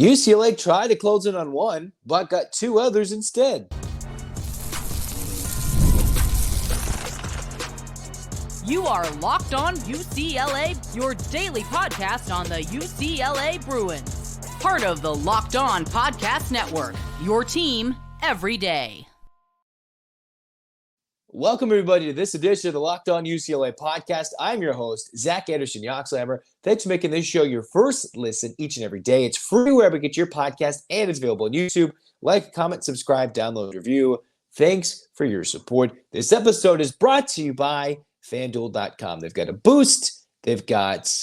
UCLA tried to close in on one, but got two others instead. You are Locked On UCLA, your daily podcast on the UCLA Bruins. Part of the Locked On Podcast Network, your team every day. Welcome, everybody, to this edition of the Locked On UCLA podcast. I'm your host, Zach Anderson-Yoxsimer. Thanks for making this show your first listen each and every day. It's free wherever you get your podcast, and it's available on YouTube. Like, comment, subscribe, download, review. Thanks for your support. This episode is brought to you by FanDuel.com. They've got a boost. They've got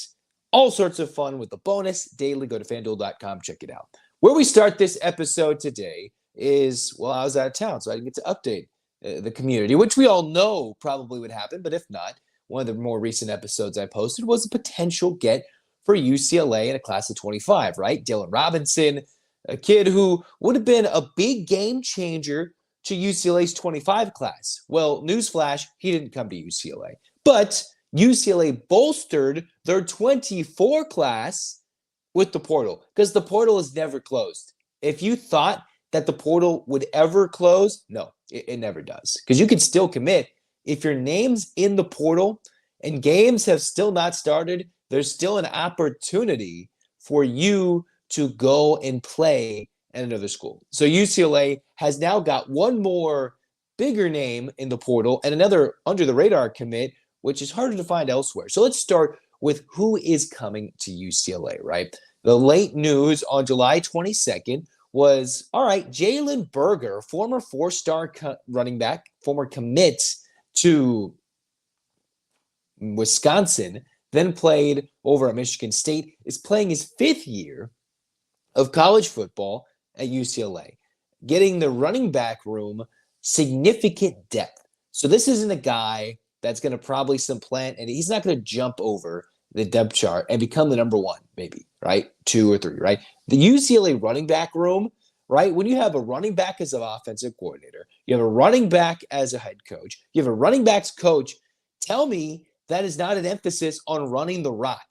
all sorts of fun with the bonus daily. Go to FanDuel.com. Check it out. Where we start this episode today is, well, I was out of town, so I didn't get to update the community, which we all know probably would happen. But if not, one of the more recent episodes I posted was a potential get for UCLA in a class of 25, right? Dylan Robinson, a kid who would have been a big game changer to UCLA's 25 class. Well, newsflash, he didn't come to UCLA. But UCLA bolstered their 24 class with the portal, because the portal is never closed. If you thought that the portal would ever close, no, it never does. Because you can still commit. If your name's in the portal and games have still not started, there's still an opportunity for you to go and play at another school. So UCLA has now got one more bigger name in the portal and another under-the-radar commit, which is harder to find elsewhere. So let's start with who is coming to UCLA, right? The late news on July 22nd was, all right, Jalen Berger, former four-star running back, former commit to Wisconsin, then played over at Michigan State, is playing his fifth year of college football at UCLA, getting the running back room significant depth. So this isn't a guy that's going to probably supplant, and he's not going to jump over the depth chart and become the number one, maybe, right? 2 or 3, right? The UCLA running back room, right? When you have a running back as an offensive coordinator, you have a running back as a head coach, you have a running backs coach, tell me that is not an emphasis on running the rock.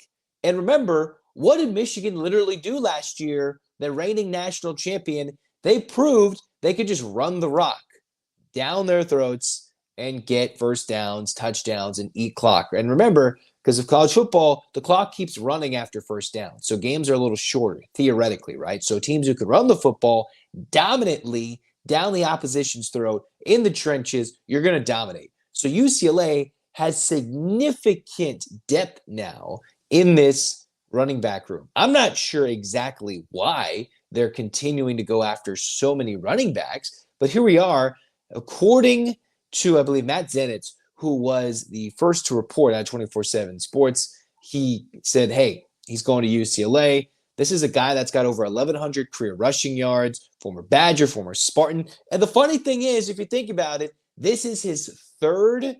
And remember, what did Michigan literally do last year? The reigning national champion, they proved they could just run the rock down their throats and get first downs, touchdowns, and eat clock. And remember, because of college football, the clock keeps running after first down. So games are a little shorter, theoretically, right? So teams who can run the football dominantly down the opposition's throat in the trenches, you're going to dominate. So UCLA has significant depth now in this running back room. I'm not sure exactly why they're continuing to go after so many running backs, but here we are. According to, I believe, Matt Zenitz, who was the first to report on 24/7 Sports, he said, hey, he's going to UCLA. This is a guy that's got over 1,100 career rushing yards, former Badger, former Spartan. And the funny thing is, if you think about it, this is his third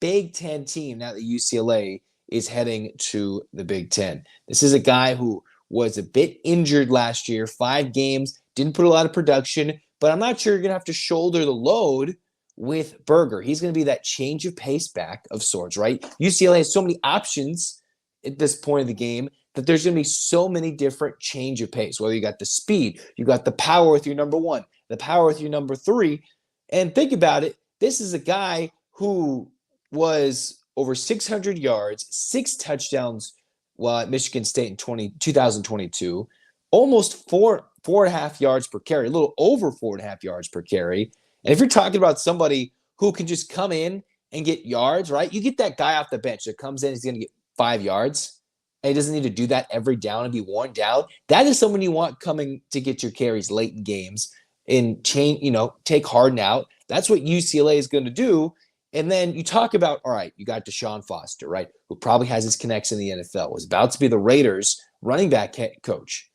Big Ten team now that UCLA is heading to the Big Ten. This is a guy who was a bit injured last year, 5 games, didn't put a lot of production, but I'm not sure you're going to have to shoulder the load with Berger. He's going to be that change of pace back of sorts, right? UCLA has so many options at this point of the game that there's going to be so many different change of pace, whether you got the speed, you got the power with your number 1, the power with your number 3. And think about it. This is a guy who was over 600 yards, 6 touchdowns while at Michigan State in 2022, almost 4.5 yards per carry, a little over 4.5 yards per carry. And if you're talking about somebody who can just come in and get yards, right? You get that guy off the bench that comes in, he's going to get 5 yards, and he doesn't need to do that every down and be worn down. That is someone you want coming to get your carries late in games and take Harden out. That's what UCLA is going to do. And then you talk about, all right, you got Deshaun Foster, right, who probably has his connects in the NFL, was about to be the Raiders running back coach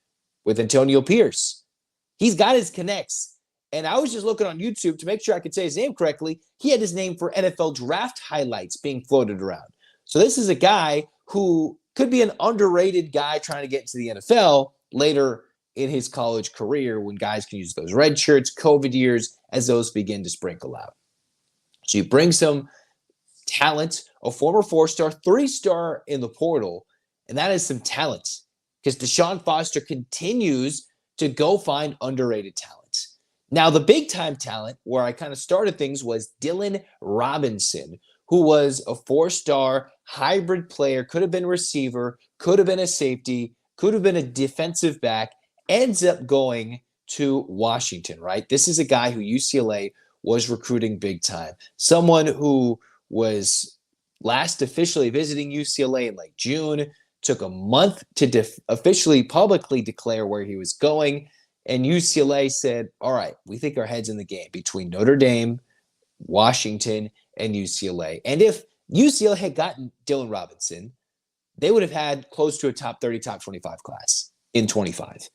with Antonio Pierce. He's got his connects. And I was just looking on YouTube to make sure I could say his name correctly. He had his name for NFL draft highlights being floated around. So this is a guy who could be an underrated guy trying to get into the NFL later in his college career when guys can use those red shirts, COVID years, as those begin to sprinkle out. So you bring some talent, a former 4-star, 3-star in the portal, and that is some talent because Deshaun Foster continues to go find underrated talent. Now, the big-time talent where I kind of started things was Dylan Robinson, who was a 4-star hybrid player, could have been receiver, could have been a safety, could have been a defensive back, ends up going to Washington, right? This is a guy who UCLA was recruiting big time. Someone who was last officially visiting UCLA in like June, took a month to officially publicly declare where he was going. And UCLA said, all right, we think our head's in the game between Notre Dame, Washington, and UCLA. And if UCLA had gotten Dylan Robinson, they would have had close to a top 30, top 25 class in 25.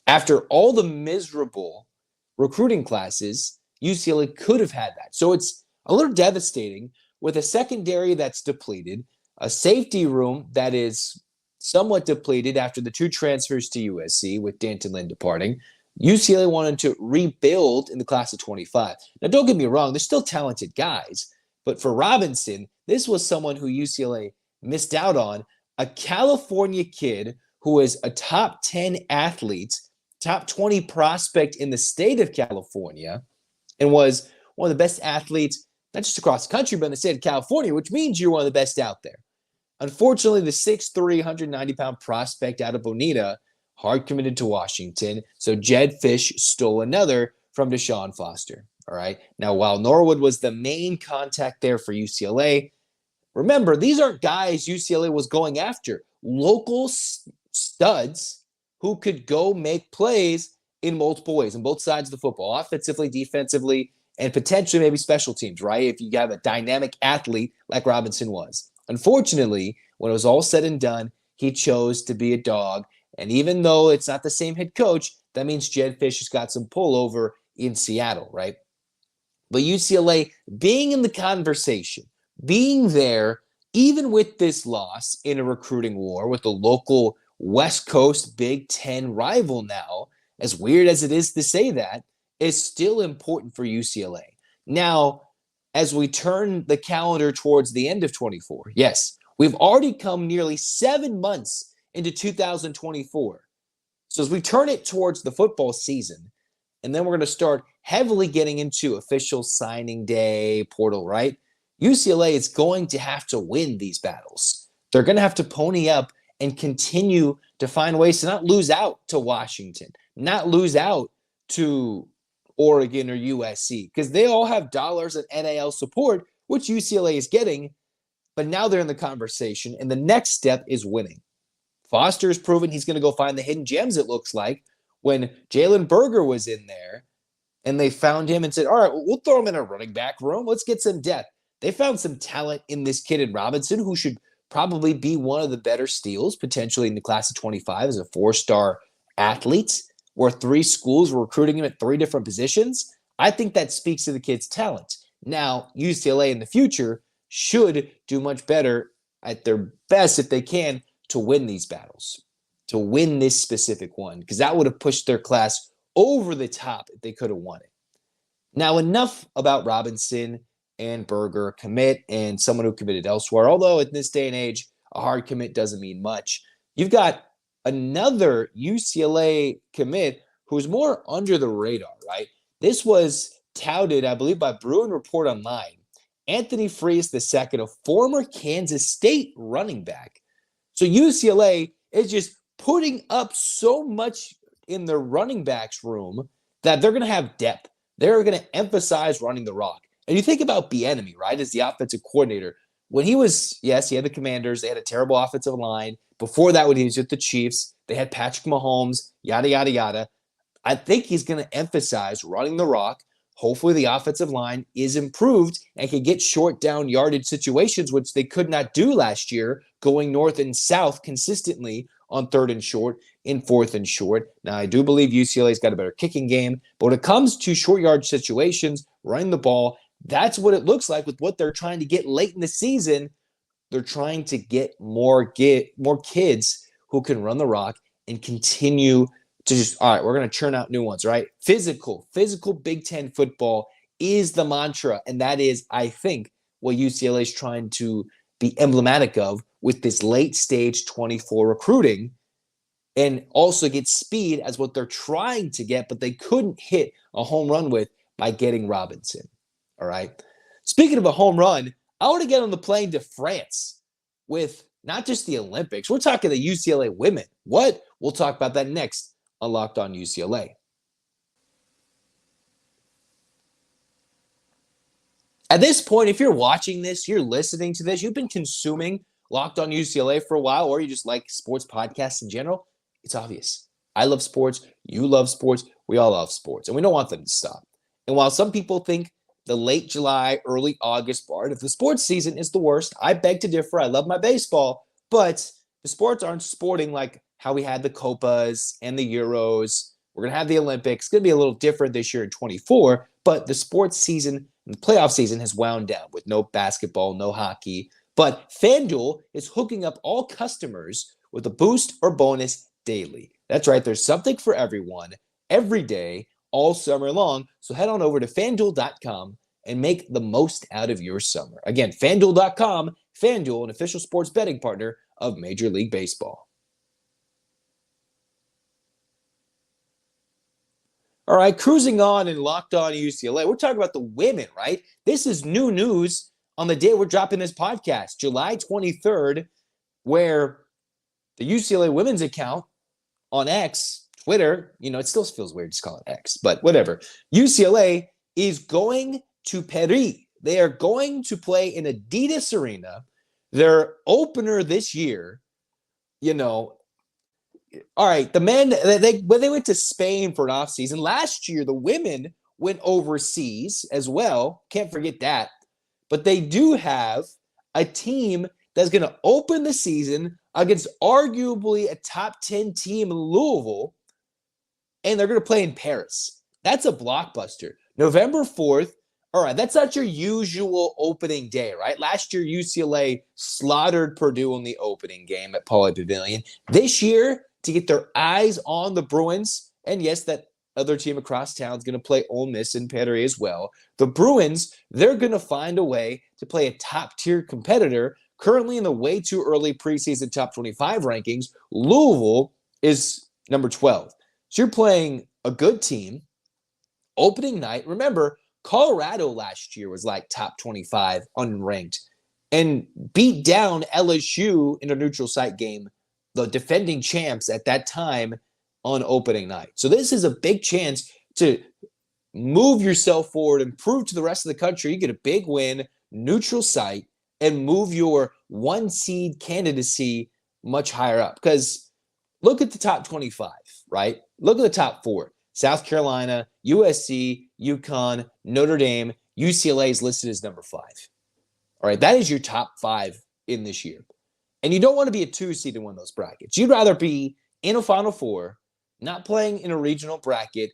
After all the miserable recruiting classes, UCLA could have had that. So it's a little devastating with a secondary that's depleted, a safety room that is somewhat depleted after the 2 transfers to USC with Danton Lynn departing. UCLA wanted to rebuild in the class of 25. Now, don't get me wrong, they're still talented guys, but for Robinson, this was someone who UCLA missed out on, a California kid who was a top 10 athlete, top 20 prospect in the state of California, and was one of the best athletes, not just across the country, but in the state of California, which means you're one of the best out there. Unfortunately, the 6'3", 190-pound prospect out of Bonita hard committed to Washington, so Jedd Fisch stole another from Deshaun Foster. All right. Now, while Norwood was the main contact there for UCLA, remember, these aren't guys UCLA was going after. Local studs who could go make plays in multiple ways, on both sides of the football, offensively, defensively, and potentially maybe special teams, right? If you have a dynamic athlete like Robinson was. Unfortunately, when it was all said and done, he chose to be a dog. And even though it's not the same head coach, that means Jedd Fisch has got some pullover in Seattle, right? But UCLA being in the conversation, being there, even with this loss in a recruiting war with the local West Coast Big Ten rival now, as weird as it is to say that, is still important for UCLA. Now, as we turn the calendar towards the end of 24, yes, we've already come nearly 7 months into 2024. So as we turn it towards the football season, and then we're going to start heavily getting into official signing day portal, right? UCLA is going to have to win these battles. They're going to have to pony up and continue to find ways to not lose out to Washington, not lose out to Oregon or USC, because they all have dollars and NIL support, which UCLA is getting, but now they're in the conversation, and the next step is winning. Foster has proven he's going to go find the hidden gems, it looks like. When Jalen Berger was in there, and they found him and said, all right, we'll throw him in a running back room. Let's get some depth. They found some talent in this kid in Robinson, who should probably be one of the better steals, potentially in the class of 25 as a 4-star athlete, where 3 schools were recruiting him at 3 different positions. I think that speaks to the kid's talent. Now, UCLA in the future should do much better at their best, if they can, to win these battles, to win this specific one, because that would have pushed their class over the top if they could have won it. Now, enough about Robinson and Berger commit and someone who committed elsewhere, although in this day and age, a hard commit doesn't mean much. You've got another UCLA commit who's more under the radar, right? This was touted, I believe, by Bruin Report Online. Anthony Freas II, a former Kansas State running back. So UCLA is just putting up so much in their running backs room that they're going to have depth. They're going to emphasize running the rock. And you think about Bieniemy, right, as the offensive coordinator. When he was, yes, he had the Commanders. They had a terrible offensive line. Before that, when he was with the Chiefs, they had Patrick Mahomes, yada, yada, yada. I think he's going to emphasize running the rock. Hopefully the offensive line is improved and can get short down yardage situations, which they could not do last year, going north and south consistently on 3rd and short, in 4th and short. Now, I do believe UCLA's got a better kicking game, but when it comes to short yard situations, running the ball, that's what it looks like with what they're trying to get late in the season. They're trying to get more kids who can run the rock and continue to just, all right, we're going to churn out new ones, right? Physical Big Ten football is the mantra, and that is, I think, what UCLA is trying to be emblematic of with this late stage 24 recruiting. and also get speed as what they're trying to get, but they couldn't hit a home run with by getting Robinson. All right. Speaking of a home run, I want to get on the plane to France with not just the Olympics. We're talking the UCLA women. What? We'll talk about that next on Locked On UCLA. At this point, if you're watching this, you're listening to this, you've been consuming Locked On UCLA for a while, or you just like sports podcasts in general, it's obvious. I love sports. You love sports. We all love sports, and we don't want them to stop. And while some people think the late July, early August part of the sports season is the worst, I beg to differ. I love my baseball, but the sports aren't sporting like how we had the Copas and the Euros. We're going to have the Olympics. It's going to be a little different this year in 24, but the sports season and the playoff season has wound down with no basketball, no hockey. But FanDuel is hooking up all customers with a boost or bonus daily. That's right. There's something for everyone every day, all summer long. So head on over to FanDuel.com and make the most out of your summer. Again, FanDuel.com, FanDuel, an official sports betting partner of Major League Baseball. All right, cruising on and Locked On UCLA. We're talking about the women, right? This is new news on the day we're dropping this podcast, July 23rd, where the UCLA women's account on X, Twitter, it still feels weird to call it X, but whatever. UCLA is going to Paris. They are going to play in Adidas Arena. Their opener this year, all right, the men, when they went to Spain for an offseason, last year the women went overseas as well. Can't forget that. But they do have a team that's going to open the season against arguably a top 10 team in Louisville, and they're going to play in Paris. That's a blockbuster. November 4th. All right, that's not your usual opening day, right? Last year, UCLA slaughtered Purdue in the opening game at Pauley Pavilion. This year, to get their eyes on the Bruins, and yes, that other team across town is going to play Ole Miss in Paris as well. The Bruins, they're going to find a way to play a top-tier competitor. Currently in the way too early preseason top 25 rankings, Louisville is number 12. So you're playing a good team. Opening night, remember, Colorado last year was like top 25 unranked and beat down LSU in a neutral site game, the defending champs at that time, on opening night. So this is a big chance to move yourself forward and prove to the rest of the country you get a big win, neutral site, and move your one seed candidacy much higher up. Because look at the top 25, right? Look at the top four. South Carolina, USC, UConn, Notre Dame, UCLA is listed as number 5. All right, that is your top 5 in this year. And you don't want to be a 2 seed in one of those brackets. You'd rather be in a Final Four, not playing in a regional bracket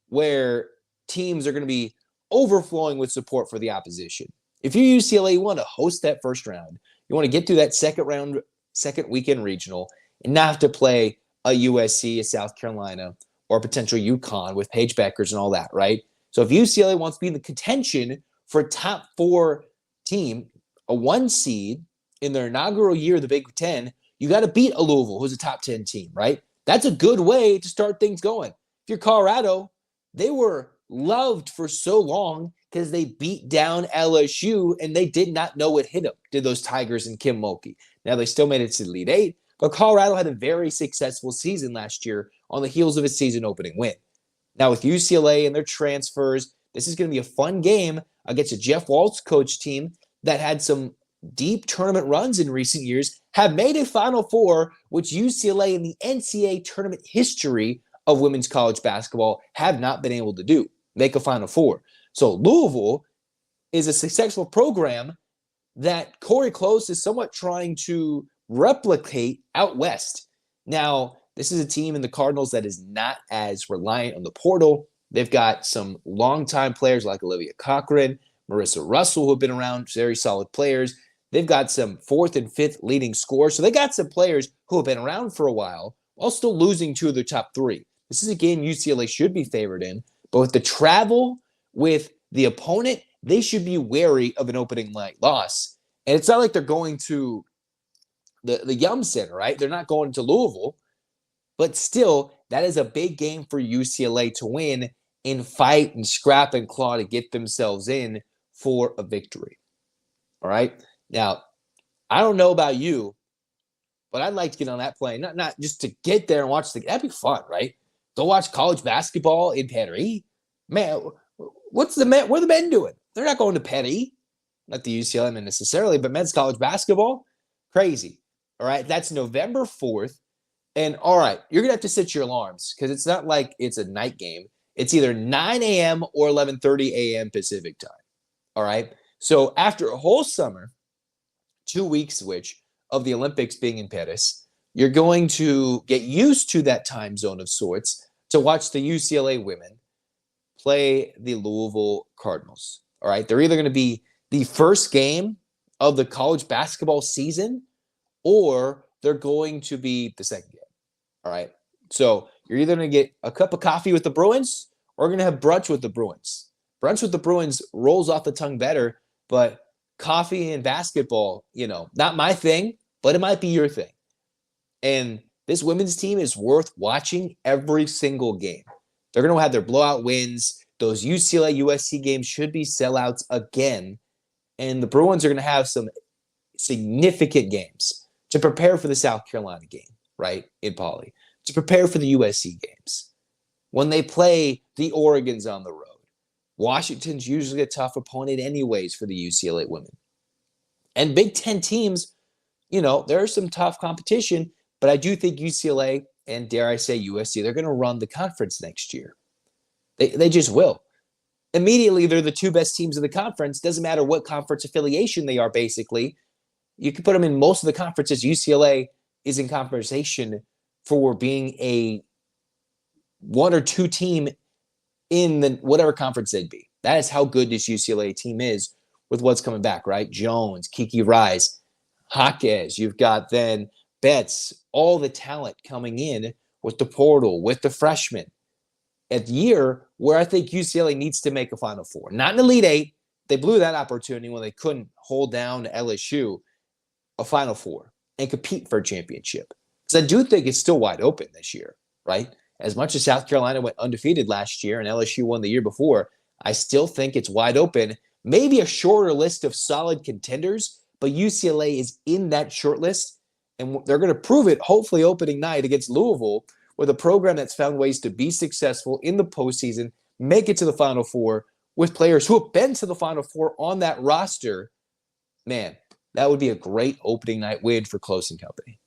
where teams are going to be overflowing with support for the opposition. If you're UCLA, you want to host that first round. You want to get through that second weekend regional and not have to play a USC, a South Carolina, or potential UConn with Paige Beckers and all that, right? So if UCLA wants to be in the contention for a top 4 team, a 1 seed in their inaugural year of the Big Ten, you got to beat a Louisville, who's a top 10 team, right? That's a good way to start things going. If you're Colorado, they were loved for so long because they beat down LSU and they did not know what hit them, did those Tigers and Kim Mulkey. Now they still made it to the Elite 8, but Colorado had a very successful season last year on the heels of a season opening win. Now with UCLA and their transfers, this is going to be a fun game against a Jeff Waltz coach team that had some deep tournament runs in recent years, have made a Final Four, which UCLA in the NCAA tournament history of women's college basketball have not been able to do, make a Final Four. So Louisville is a successful program that Corey Close is somewhat trying to replicate out west. Now, this is a team in the Cardinals that is not as reliant on the portal. They've got some longtime players like Olivia Cochran, Marissa Russell, who have been around, very solid players. They've got some 4th and 5th leading scorers. So they got some players who have been around for a while while still losing 2 of their top 3. This is a game UCLA should be favored in, but with the travel with the opponent, they should be wary of an opening night loss. And it's not like they're going to the Yum Center, right? They're not going to Louisville. But still, that is a big game for UCLA to win and fight and scrap and claw to get themselves in for a victory. All right? Now, I don't know about you, but I'd like to get on that plane. Not just to get there and watch that'd be fun, right? Go watch college basketball in Paris. Man, what are the men doing? They're not going to Paris. Not the UCLA men necessarily, but men's college basketball. Crazy. All right. That's November 4th. And all right, you're going to have to set your alarms because it's not like it's a night game. It's either 9 a.m. or 11:30 a.m. Pacific time. All right. So after a whole summer, 2 weeks, of the Olympics being in Paris, you're going to get used to that time zone of sorts to watch the UCLA women play the Louisville Cardinals. All right. They're either going to be the first game of the college basketball season or they're going to be the second game. All right. So you're either going to get a cup of coffee with the Bruins or you're going to have brunch with the Bruins. Brunch with the Bruins rolls off the tongue better, but coffee and basketball, not my thing, but it might be your thing. And this women's team is worth watching every single game. They're going to have their blowout wins. Those UCLA USC games should be sellouts again. And the Bruins are going to have some significant games to prepare for the South Carolina game, right, in Poly, to prepare for the USC games. When they play the Oregons on the road, Washington's usually a tough opponent anyways for the UCLA women. And Big Ten teams, there's some tough competition, but I do think UCLA and, dare I say, USC, they're going to run the conference next year. They just will. Immediately, they're the two best teams in the conference. Doesn't matter what conference affiliation they are, basically. You can put them in most of the conferences. UCLA is in conversation for being a 1 or 2 team in the whatever conference they'd be. That is how good this UCLA team is with what's coming back, right? Jones, Kiki Rice, Jaquez. You've got then Betts, all the talent coming in with the portal, with the freshmen. A year where I think UCLA needs to make a Final Four. Not an Elite Eight. They blew that opportunity when they couldn't hold down LSU, a Final Four, and compete for a championship. Because I do think it's still wide open this year, right? As much as South Carolina went undefeated last year and LSU won the year before, I still think it's wide open. Maybe a shorter list of solid contenders, but UCLA is in that short list, and they're going to prove it, hopefully opening night against Louisville, with a program that's found ways to be successful in the postseason, make it to the Final Four, with players who have been to the Final Four on that roster. Man, that would be a great opening night win for Close & Company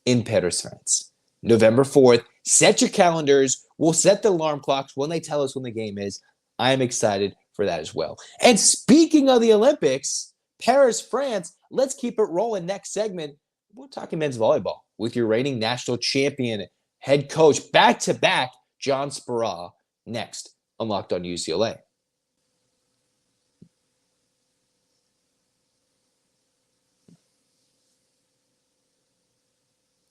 in Paris, France. November 4th. Set your calendars. We'll set the alarm clocks when they tell us when the game is. I'm excited for that as well. And speaking of the Olympics, Paris, France, let's keep it rolling. Next segment, we're talking men's volleyball with your reigning national champion head coach, back-to-back, John Speraw, next on Locked On UCLA.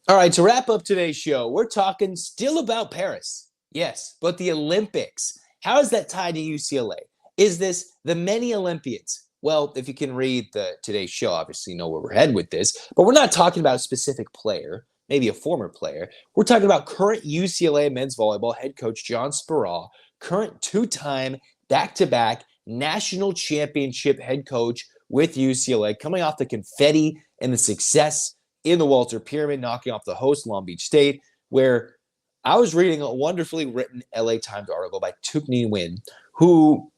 All right, to wrap up today's show, we're talking still about Paris. Yes, but the Olympics. How is that tied to UCLA? Is this the many Olympians? Well, if you can read today's show, obviously you know where we're headed with this. But we're not talking about a specific player, maybe a former player. We're talking about current UCLA men's volleyball head coach John Speraw, current 2-time back-to-back national championship head coach with UCLA, coming off the confetti and the success in the Walter Pyramid, knocking off the host Long Beach State, where I was reading a wonderfully written LA Times article by Tuk Nguyen, who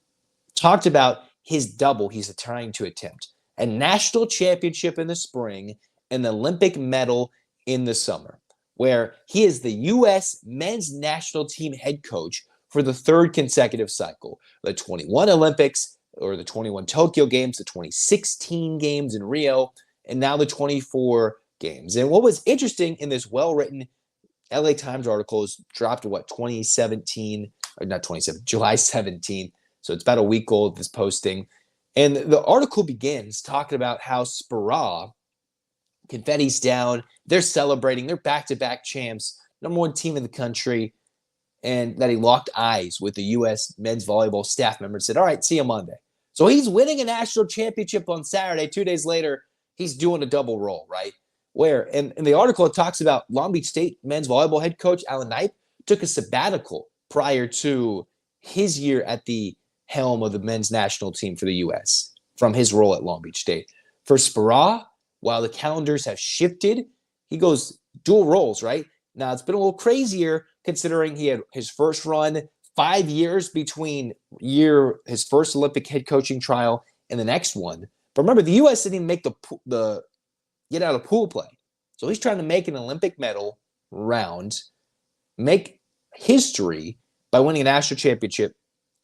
talked about his double he's trying to attempt: a national championship in the spring and the Olympic medal in the summer, where he is the U.S. men's national team head coach for the 3rd consecutive cycle. The 21 Olympics, or the 21 Tokyo Games, the 2016 Games in Rio, and now the 24 Games. And what was interesting in this well-written LA Times article is dropped in July 17th. So it's about a week old, this posting. And the article begins talking about how Speraw, confetti's down, they're celebrating, they're back-to-back champs, number 1 team in the country, and that he locked eyes with the U.S. men's volleyball staff member and said, all right, see you Monday. So he's winning a national championship on Saturday. 2 days later, he's doing a double roll, right? where, and in the article, it talks about Long Beach State men's volleyball head coach Alan Knipe took a sabbatical prior to his year at the helm of the men's national team for the U.S. from his role at Long Beach State. For Speraw, while the calendars have shifted, he goes dual roles, right? Now, it's been a little crazier considering he had his first run, 5 years between his first Olympic head coaching trial and the next one. But remember, the U.S. didn't even make the get out of pool play. So he's trying to make an Olympic medal round, make history by winning a national championship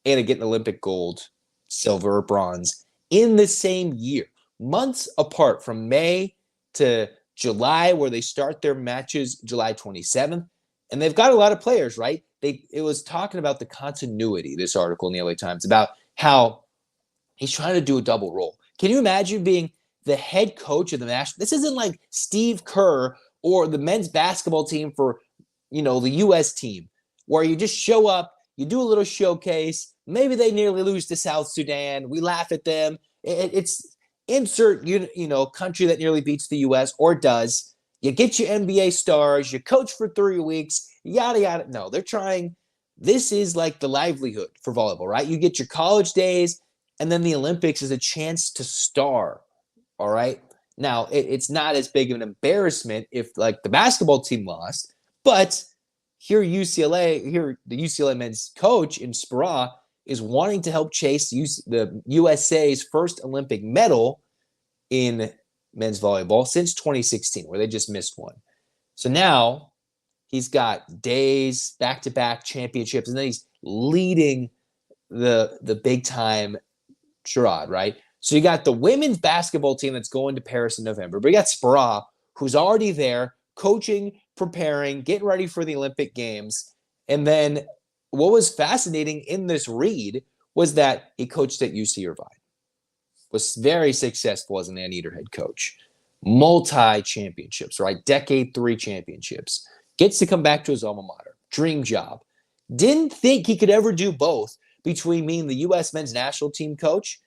and getting Olympic gold, silver, bronze in the same year, months apart from May to July, where they start their matches July 27th. And they've got a lot of players, right? It was talking about the continuity, this article in the LA Times, about how he's trying to do a double role. Can you imagine being the head coach of the national? This isn't like Steve Kerr or the men's basketball team for, the U.S. team, where you just show up, you do a little showcase. Maybe they nearly lose to South Sudan. We laugh at them. It's insert, country that nearly beats the U.S. or does. You get your NBA stars, you coach for 3 weeks, yada, yada. No, they're trying. This is like the livelihood for volleyball, right? You get your college days, and then the Olympics is a chance to star, all right? Now, it's not as big of an embarrassment if, like, the basketball team lost, but the UCLA men's coach in Speraw is wanting to help chase the USA's first Olympic medal in men's volleyball since 2016, where they just missed one. So now he's got days, back-to-back championships, and then he's leading the big-time charade, right? So you got the women's basketball team that's going to Paris in November, but you got Speraw, who's already there, coaching, preparing, getting ready for the Olympic Games. And then what was fascinating in this read was that he coached at UC Irvine, was very successful as an Anteater head coach, multi-championships, right? Decade 3 championships, gets to come back to his alma mater, dream job. Didn't think he could ever do both between being the U.S. men's national team coach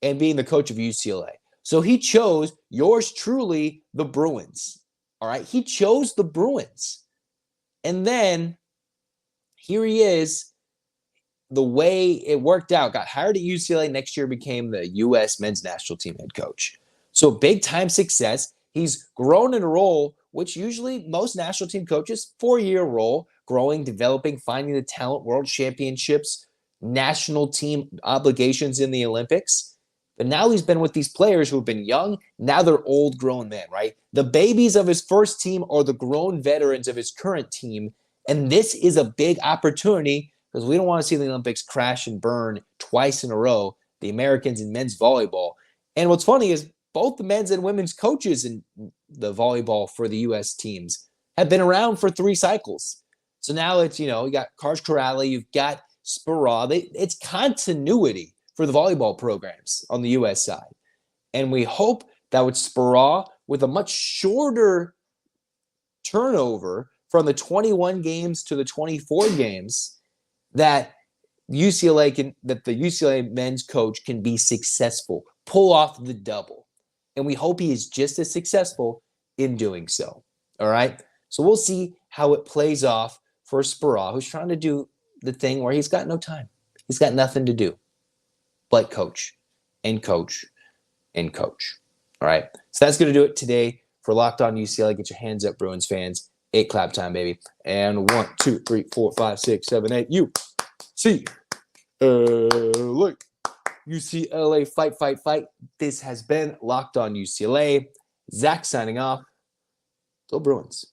and being the coach of UCLA. So he chose yours truly, the Bruins. All right. He chose the Bruins. And then here he is, the way it worked out, got hired at UCLA, next year became the U.S. men's national team head coach. So big time success. He's grown in a role, which usually most national team coaches, 4-year role, growing, developing, finding the talent, world championships, national team obligations in the Olympics. But now he's been with these players who have been young. Now they're old grown men, right? The babies of his first team are the grown veterans of his current team. And this is a big opportunity because we don't want to see the Olympics crash and burn twice in a row, the Americans in men's volleyball. And what's funny is both the men's and women's coaches in the volleyball for the U.S. teams have been around for 3 cycles. So now it's, you got Karsh Corrali, you've got Speraw. It's continuity for the volleyball programs on the U.S. side. And we hope that with Speraw, with a much shorter turnover from the 21 games to the 24 games, that the UCLA men's coach can be successful, pull off the double. And we hope he is just as successful in doing so. All right? So we'll see how it plays off for Speraw, who's trying to do the thing where he's got no time. He's got nothing to do but coach and coach and coach. All right? So that's going to do it today for Locked On UCLA. Get your hands up, Bruins fans. 8 clap time, baby. And 1, 2, 3, 4, 5, 6, 7, 8. Look. UCLA, fight, fight, fight. This has been Locked On UCLA. Zach signing off. Go Bruins.